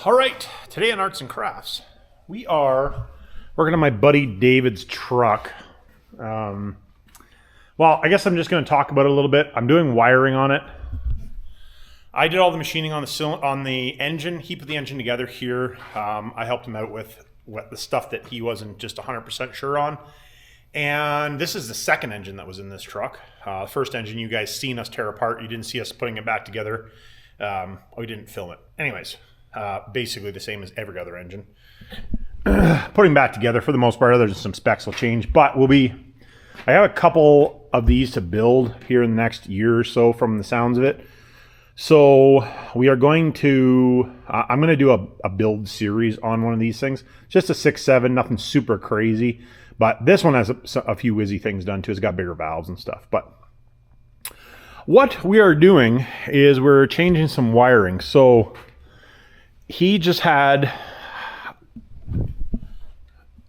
All right, today on Arts and Crafts, we are working on my buddy David's truck. Well, I guess I'm just going to talk about it a little bit. I'm doing wiring on it. I did all the machining on the engine. He put the engine together here. I helped him out with the stuff that he wasn't just 100% sure on. And this is the second engine that was in this truck. The first engine you guys seen us tear apart. You didn't see us putting it back together. We didn't film it. Anyways, basically the same as every other engine. Putting back together for the most part. There's some specs will change, but I have a couple of these to build here in the next year or so from the sounds of it. So we are going to, I'm going to do a build series on one of these things. Just a 6.7, nothing super crazy. But this one has a few whizzy things done too. It's got bigger valves and stuff. But what we are doing is we're changing some wiring. So he just had,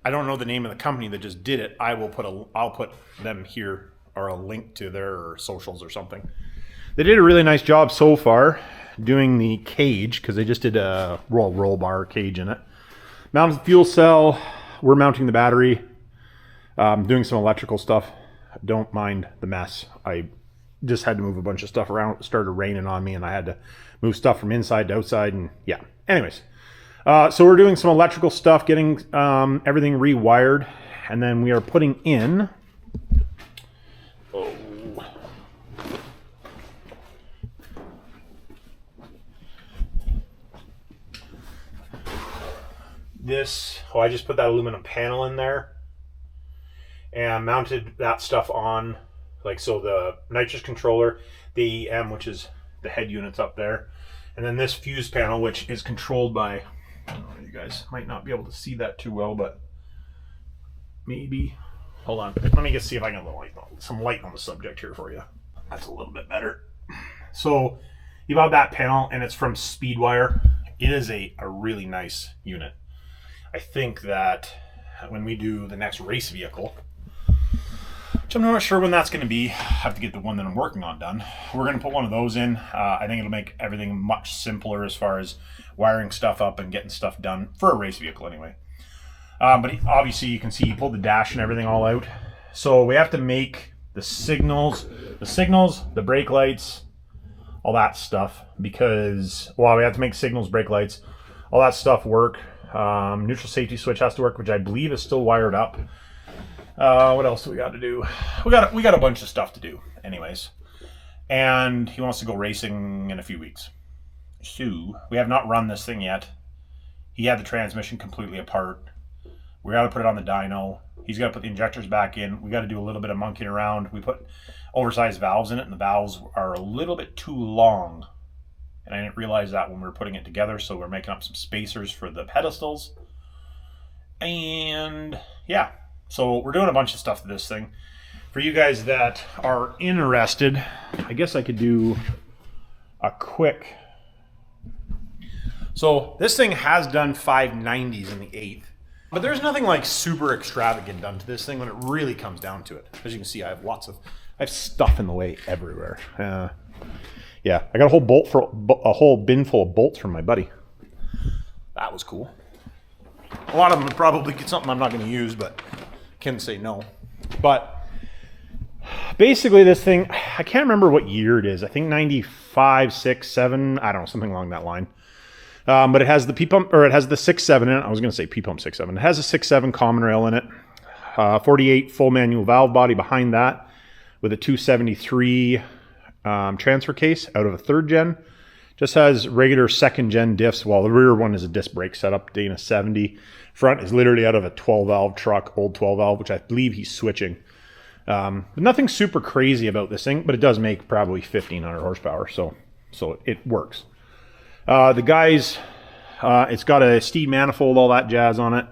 I don't know the name of the company that just did it. I'll put them here, or a link to their socials or something. They did a really nice job so far doing the cage, because they just did a roll bar cage in it. Mounted the fuel cell. We're mounting the battery. Doing some electrical stuff. Don't mind the mess. I just had to move a bunch of stuff around. It started raining on me and I had to move stuff from inside to outside, and yeah. Anyways, so we're doing some electrical stuff, getting everything rewired, and then we are putting in this. I just put that aluminum panel in there and mounted that stuff on, like, so the nitrous controller, the EM, which is the head units up there, and then this fuse panel, which is controlled by, I don't know, you guys might not be able to see that too well, but maybe, hold on, let me just see if I can get some light on the subject here for you. That's a little bit better. So you have that panel, and it's from Speedwire. It is a really nice unit. I think that when we do the next race vehicle, which I'm not sure when that's going to be, I have to get the one that I'm working on done. We're going to put one of those in. I think it'll make everything much simpler as far as wiring stuff up and getting stuff done for a race vehicle anyway. But obviously you can see he pulled the dash and everything all out. So we have to make the signals, the brake lights, all that stuff, because, well, we have to make signals, brake lights, all that stuff work. Neutral safety switch has to work, which I believe is still wired up. What else do we got to do? We got a bunch of stuff to do anyways. And he wants to go racing in a few weeks. So we have not run this thing yet. He had the transmission completely apart. We got to put it on the dyno. He's got to put the injectors back in. We got to do a little bit of monkeying around. We put oversized valves in it, and the valves are a little bit too long. And I didn't realize that when we were putting it together, so we're making up some spacers for the pedestals. And yeah, so we're doing a bunch of stuff to this thing. For you guys that are interested, I guess I could do a quick. So this thing has done 590s in the 8th, but there's nothing like super extravagant done to this thing when it really comes down to it. As you can see, I have stuff in the way everywhere. Yeah, I got a whole bin full of bolts from my buddy. That was cool. A lot of them would probably get something I'm not going to use, but can say no. But basically this thing, I can't remember what year it is. I think 95, 6, 7, I don't know, something along that line. But it has the P-pump, or it has the 6.7 in it. I was going to say P-pump 6.7. It has a 6.7 common rail in it. 48 full manual valve body behind that with a 273 transfer case out of a 3rd gen. Just has regular 2nd gen diffs, while the rear one is a disc brake setup, Dana 70. Front is literally out of a 12 valve truck, old 12 valve, which I believe he's switching. But nothing super crazy about this thing, but it does make probably 1,500 horsepower, so it works. The guys, it's got a Steed manifold, all that jazz on it.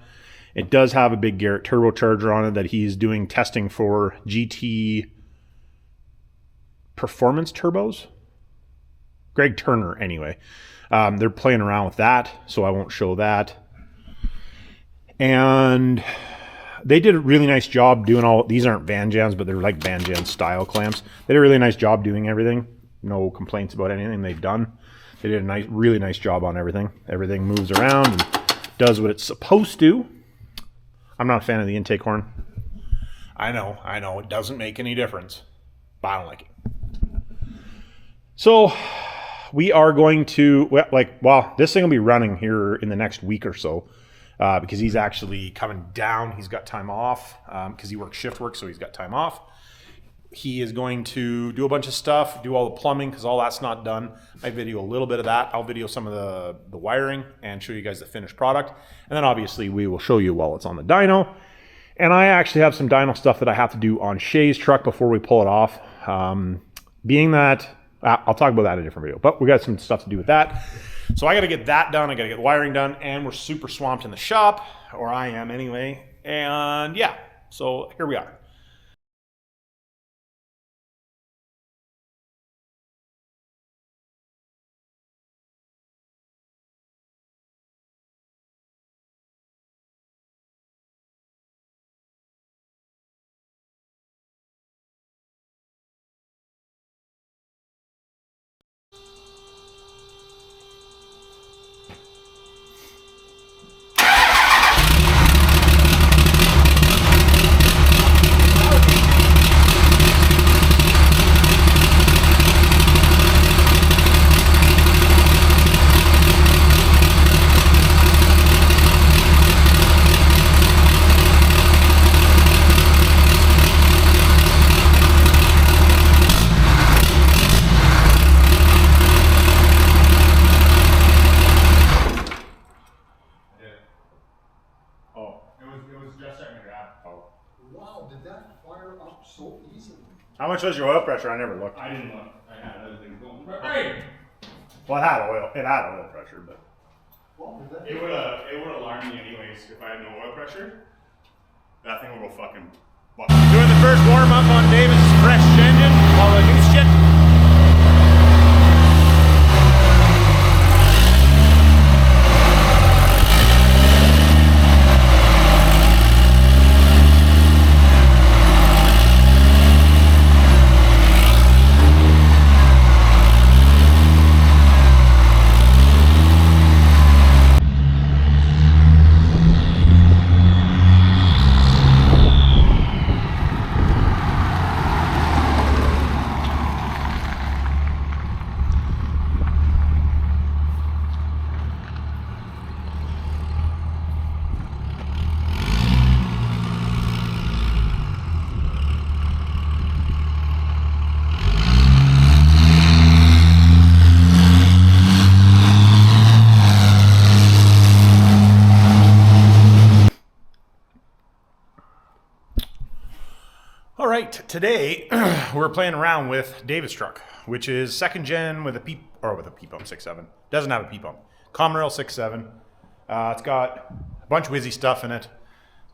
It does have a big Garrett turbocharger on it that he's doing testing for GT performance turbos. Greg Turner, anyway. They're playing around with that, so I won't show that. And they did a really nice job doing all, these aren't Van Jans, but they're like Van Jan style clamps. They did a really nice job doing everything. No complaints about anything they've done. They did a nice, really nice job on everything. Everything moves around and does what it's supposed to. I'm not a fan of the intake horn. I know, it doesn't make any difference, but I don't like it. So we are going to, this thing will be running here in the next week or so because he's actually coming down. He's got time off because he works shift work, so he's got time off. He is going to do a bunch of stuff, do all the plumbing because all that's not done. I video a little bit of that. I'll video some of the wiring and show you guys the finished product. And then obviously we will show you while it's on the dyno. And I actually have some dyno stuff that I have to do on Shay's truck before we pull it off. Being that, I'll talk about that in a different video, but we got some stuff to do with that. So I got to get that done. I got to get wiring done, and we're super swamped in the shop, or I am anyway. And yeah, so here we are. How much was your oil pressure? I never looked. I didn't look. I had other things going. Right. Well, it had oil pressure, but It would alarm me anyways if I had no oil pressure. That thing will go fucking. Doing the first warm up on David's fresh engine, all the new shit. All right, today we're playing around with David's truck, which is second gen with a P pump 6.7. Doesn't have a P pump. Comrail 6.7. It's got a bunch of whizzy stuff in it.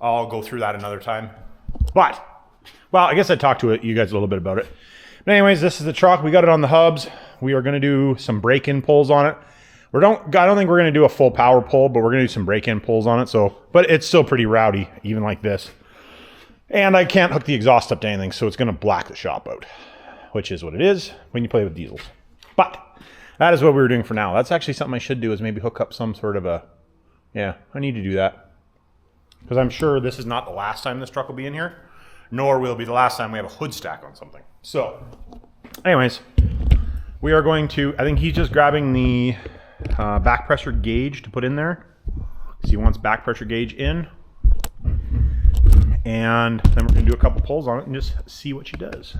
I'll go through that another time. But, well, I guess I talked to you guys a little bit about it. But anyways, this is the truck. We got it on the hubs. We are going to do some break-in pulls on it. I don't think we're going to do a full power pull, but we're going to do some break-in pulls on it. So, but it's still pretty rowdy, even like this. And I can't hook the exhaust up to anything, so it's going to black the shop out, which is what it is when you play with diesels. But that is what we were doing for now. That's actually something I should do, is maybe hook up some sort of a, yeah, I need to do that. Because I'm sure this is not the last time this truck will be in here, nor will it be the last time we have a hood stack on something. So, anyways, we are going to, I think he's just grabbing the back pressure gauge to put in there. So he wants back pressure gauge in. And then we're going to do a couple pulls on it and just see what she does.